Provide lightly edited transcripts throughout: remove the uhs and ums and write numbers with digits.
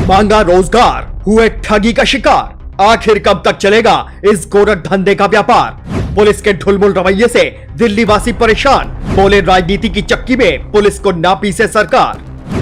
मांगा रोजगार, हुए ठगी का शिकार। आखिर कब तक चलेगा इस गोरख धंधे का व्यापार? पुलिस के ढुलमुल रवैये से दिल्ली वासी परेशान। बोले राजनीति की चक्की में पुलिस को ना पीसे सरकार।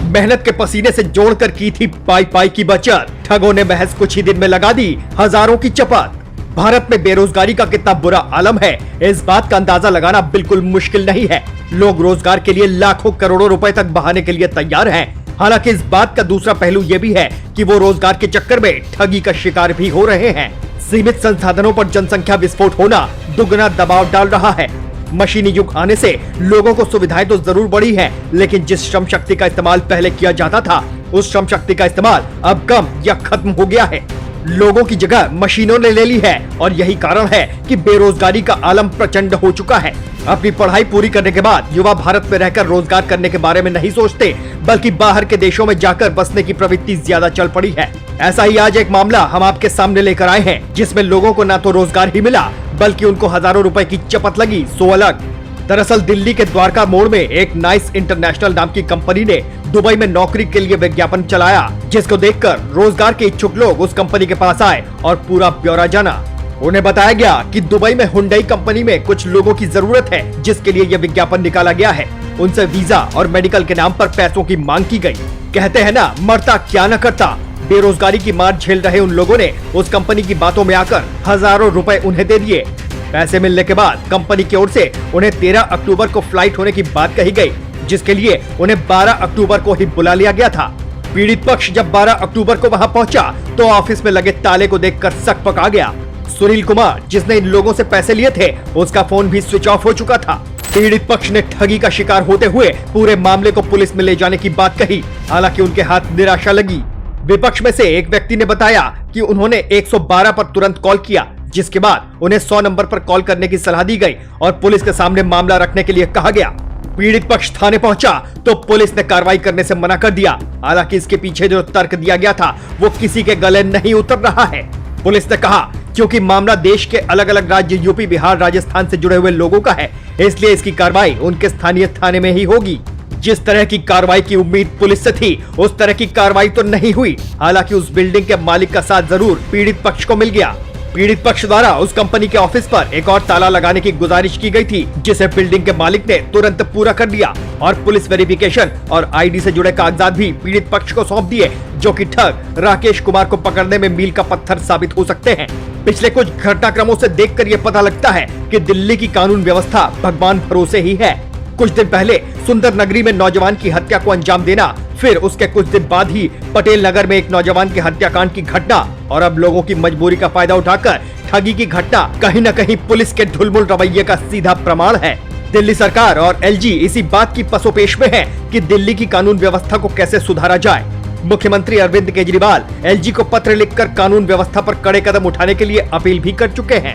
मेहनत के पसीने से जोड़कर की थी पाई पाई की बचत, ठगों ने महज कुछ ही दिन में लगा दी हजारों की चपत। भारत में बेरोजगारी का कितना बुरा आलम है, इस बात का अंदाजा लगाना बिल्कुल मुश्किल नहीं है। लोग रोजगार के लिए लाखों करोड़ों रुपए तक बहाने के लिए तैयार हैं। हालांकि इस बात का दूसरा पहलू ये भी है कि वो रोजगार के चक्कर में ठगी का शिकार भी हो रहे हैं। सीमित संसाधनों पर जनसंख्या विस्फोट होना दुगना दबाव डाल रहा है। मशीनी युग आने से लोगों को सुविधाएं तो जरूर बढ़ी हैं, लेकिन जिस श्रम शक्ति का इस्तेमाल पहले किया जाता था, उस श्रम शक्ति का इस्तेमाल अब कम या खत्म हो गया है। लोगों की जगह मशीनों ने ले ली है और यही कारण है कि बेरोजगारी का आलम प्रचंड हो चुका है। अपनी पढ़ाई पूरी करने के बाद युवा भारत में रहकर रोजगार करने के बारे में नहीं सोचते, बल्कि बाहर के देशों में जाकर बसने की प्रवृत्ति ज्यादा चल पड़ी है। ऐसा ही आज एक मामला हम आपके सामने लेकर आए हैं, जिसमें लोगों को न तो रोजगार ही मिला, बल्कि उनको हजारों रुपए की चपत लगी, सो अलग। दरअसल दिल्ली के द्वारका मोड़ में एक नाइस इंटरनेशनल नाम की कंपनी ने दुबई में नौकरी के लिए विज्ञापन चलाया, जिसको देखकर रोजगार के इच्छुक लोग उस कंपनी के पास आए और पूरा ब्यौरा जाना। उन्हें बताया गया कि दुबई में हुंडई कंपनी में कुछ लोगों की जरूरत है, जिसके लिए यह विज्ञापन निकाला गया है। उनसे वीजा और मेडिकल के नाम पर पैसों की मांग की गई। कहते हैं ना, मरता क्या न करता। बेरोजगारी की मार झेल रहे उन लोगों ने उस कंपनी की बातों में आकर हजारों रुपए उन्हें दे दिए। पैसे मिलने के बाद कंपनी की ओर से उन्हें 13 अक्टूबर को फ्लाइट होने की बात कही गई, जिसके लिए उन्हें 12 अक्टूबर को ही बुला लिया गया था। पीड़ित पक्ष जब 12 अक्टूबर को वहां पहुंचा तो ऑफिस में लगे ताले को देखकर सकपका गया। सुनील कुमार, जिसने इन लोगों से पैसे लिए थे, उसका फोन भी स्विच ऑफ हो चुका था। पीड़ित पक्ष ने ठगी का शिकार होते हुए पूरे मामले को पुलिस में ले जाने की बात कही। हालांकि उनके हाथ निराशा लगी। विपक्ष में से एक व्यक्ति ने बताया कि उन्होंने 112 पर तुरंत कॉल किया, जिसके बाद उन्हें 100 नंबर पर कॉल करने की सलाह दी गई और पुलिस के सामने मामला रखने के लिए कहा गया। पीड़ित पक्ष थाने पहुंचा तो पुलिस ने कार्रवाई करने से मना कर दिया। हालांकि इसके पीछे जो तर्क दिया गया था, वो किसी के गले नहीं उतर रहा है। पुलिस ने कहा, क्योंकि मामला देश के अलग अलग राज्य यूपी, बिहार, राजस्थान से जुड़े हुए लोगों का है, इसलिए इसकी कार्रवाई उनके स्थानीय थाने में ही होगी। जिस तरह की कार्रवाई की उम्मीद पुलिस से थी, उस तरह की कार्रवाई तो नहीं हुई। हालांकि उस बिल्डिंग के मालिक का साथ जरूर पीड़ित पक्ष को मिल गया। पीड़ित पक्ष द्वारा उस कंपनी के ऑफिस पर एक और ताला लगाने की गुजारिश की गई थी, जिसे बिल्डिंग के मालिक ने तुरंत पूरा कर दिया और पुलिस वेरिफिकेशन और आईडी से जुड़े कागजात भी पीड़ित पक्ष को सौंप दिए, जो कि ठग राकेश कुमार को पकड़ने में मील का पत्थर साबित हो सकते हैं। पिछले कुछ घटनाक्रमों से देखकर ये पता लगता है कि दिल्ली की कानून व्यवस्था भगवान भरोसे ही है। कुछ दिन पहले सुंदर नगरी में नौजवान की हत्या को अंजाम देना, फिर उसके कुछ दिन बाद ही पटेल नगर में एक नौजवान की हत्याकांड की घटना और अब लोगों की मजबूरी का फायदा उठाकर ठगी की घटना कहीं न कहीं पुलिस के ढुलमुल रवैये का सीधा प्रमाण है। दिल्ली सरकार और एलजी इसी बात की पसोपेश में है कि दिल्ली की कानून व्यवस्था को कैसे सुधारा जाए। मुख्यमंत्री अरविंद केजरीवाल एलजी को पत्र लिखकर कानून व्यवस्था पर कड़े कदम उठाने के लिए अपील भी कर चुके हैं।